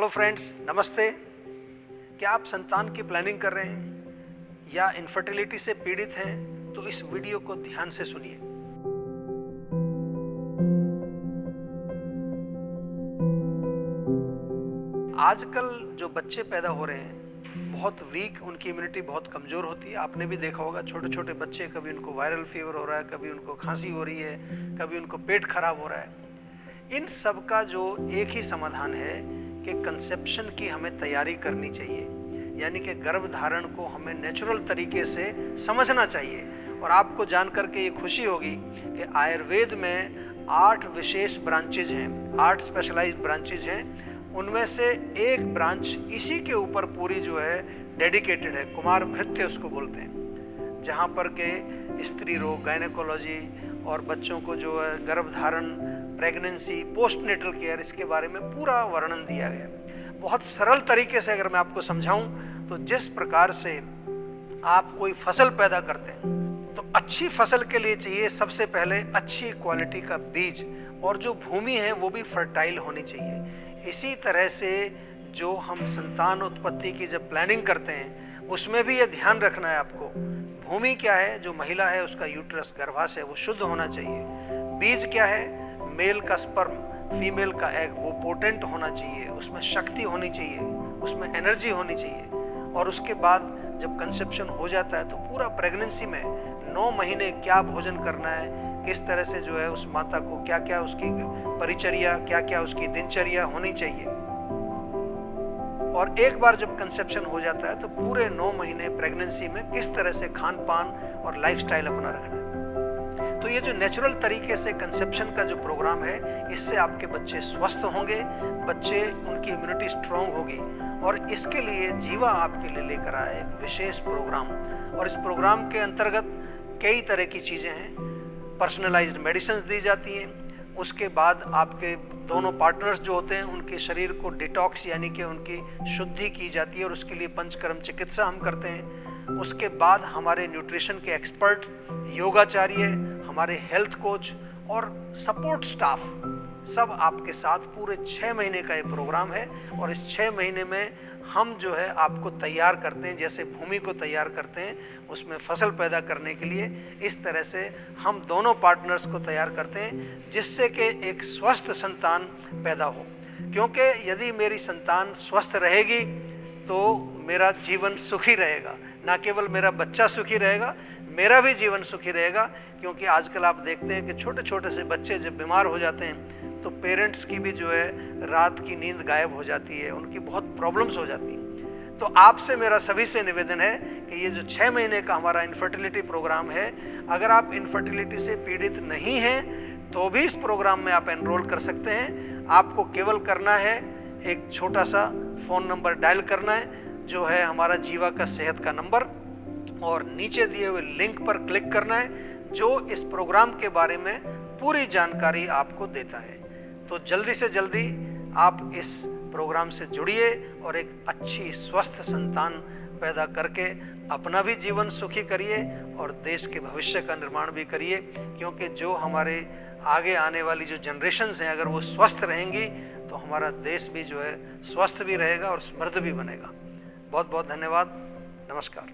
Hello friends, नमस्ते। क्या आप संतान की प्लानिंग कर रहे हैं या इनफर्टिलिटी से पीड़ित हैं तो इस वीडियो को ध्यान से सुनिए। आजकल जो बच्चे पैदा हो रहे हैं बहुत वीक, उनकी इम्यूनिटी बहुत कमज़ोर होती है। आपने भी देखा होगा, छोटे छोटे बच्चे, कभी उनको वायरल फीवर हो रहा है, कभी उनको खांसी हो रही है, कभी उनको पेट खराब हो रहा है। इन सब का जो एक ही समाधान है कि कंसेप्शन की हमें तैयारी करनी चाहिए, यानी कि गर्भधारण को हमें नेचुरल तरीके से समझना चाहिए। और आपको जानकर के ये खुशी होगी कि आयुर्वेद में 8 विशेष ब्रांचेज हैं, 8 स्पेशलाइज्ड ब्रांचेज हैं। उनमें से एक ब्रांच इसी के ऊपर पूरी जो है डेडिकेटेड है, कुमार भृत्य उसको बोलते हैं, जहाँ पर के स्त्री रोग, गायनेकोलॉजी और बच्चों को जो है गर्भधारण, प्रेगनेंसी, पोस्टनेटल केयर, इसके बारे में पूरा वर्णन दिया गया। बहुत सरल तरीके से अगर मैं आपको समझाऊं तो जिस प्रकार से आप कोई फसल पैदा करते हैं तो अच्छी फसल के लिए चाहिए सबसे पहले अच्छी क्वालिटी का बीज, और जो भूमि है वो भी फर्टाइल होनी चाहिए। इसी तरह से जो हम संतान उत्पत्ति की जब प्लानिंग करते हैं उसमें भी ये ध्यान रखना है आपको। भूमि क्या है? जो महिला है उसका यूट्रस, गर्भाशय, वो शुद्ध होना चाहिए। बीज क्या है? मेल का स्पर्म, फीमेल का एग, वो पोटेंट होना चाहिए, उसमें शक्ति होनी चाहिए, उसमें एनर्जी होनी चाहिए। और उसके बाद जब कंसेप्शन हो जाता है तो पूरा प्रेगनेंसी में 9 महीने क्या भोजन करना है, किस तरह से जो है उस माता को क्या क्या उसकी परिचर्या, क्या क्या उसकी दिनचर्या होनी चाहिए। और एक बार जब कंसेप्शन हो जाता है तो पूरे 9 महीने प्रेगनेंसी में किस तरह से खान पान और लाइफस्टाइल अपना रखना है। तो ये जो नेचुरल तरीके से कंसेप्शन का जो प्रोग्राम है, इससे आपके बच्चे स्वस्थ होंगे, बच्चे, उनकी इम्यूनिटी स्ट्रांग होगी। और इसके लिए जीवा आपके लिए लेकर आया एक विशेष प्रोग्राम, और इस प्रोग्राम के अंतर्गत कई तरह की चीज़ें हैं। पर्सनलाइज्ड मेडिसिन दी जाती हैं। उसके बाद आपके दोनों पार्टनर्स जो होते हैं उनके शरीर को डिटॉक्स, यानी कि उनकी शुद्धि की जाती है, और उसके लिए पंचकर्म चिकित्सा हम करते हैं। उसके बाद हमारे न्यूट्रिशन के एक्सपर्ट, योगाचार्य, हमारे हेल्थ कोच और सपोर्ट स्टाफ सब आपके साथ, पूरे 6 महीने का ये प्रोग्राम है। और इस 6 महीने में हम जो है आपको तैयार करते हैं, जैसे भूमि को तैयार करते हैं उसमें फसल पैदा करने के लिए, इस तरह से हम दोनों पार्टनर्स को तैयार करते हैं, जिससे कि एक स्वस्थ संतान पैदा हो। क्योंकि यदि मेरी संतान स्वस्थ रहेगी तो मेरा जीवन सुखी रहेगा, ना केवल मेरा बच्चा सुखी रहेगा, मेरा भी जीवन सुखी रहेगा। क्योंकि आजकल आप देखते हैं कि छोटे छोटे से बच्चे जब बीमार हो जाते हैं तो पेरेंट्स की भी जो है रात की नींद गायब हो जाती है, उनकी बहुत प्रॉब्लम्स हो जाती हैं। तो आपसे मेरा सभी से निवेदन है कि ये जो 6 महीने का हमारा इनफर्टिलिटी प्रोग्राम है, अगर आप इनफर्टिलिटी से पीड़ित नहीं हैं तो भी इस प्रोग्राम में आप एनरोल कर सकते हैं। आपको केवल करना है, एक छोटा सा फ़ोन नंबर डायल करना है, जो है हमारा जीवा का सेहत का नंबर, और नीचे दिए हुए लिंक पर क्लिक करना है, जो इस प्रोग्राम के बारे में पूरी जानकारी आपको देता है। तो जल्दी से जल्दी आप इस प्रोग्राम से जुड़िए और एक अच्छी स्वस्थ संतान पैदा करके अपना भी जीवन सुखी करिए और देश के भविष्य का निर्माण भी करिए। क्योंकि जो हमारे आगे आने वाली जो जनरेशन्स हैं, अगर वो स्वस्थ रहेंगी तो हमारा देश भी जो है स्वस्थ भी रहेगा और समृद्ध भी बनेगा। बहुत बहुत धन्यवाद। नमस्कार।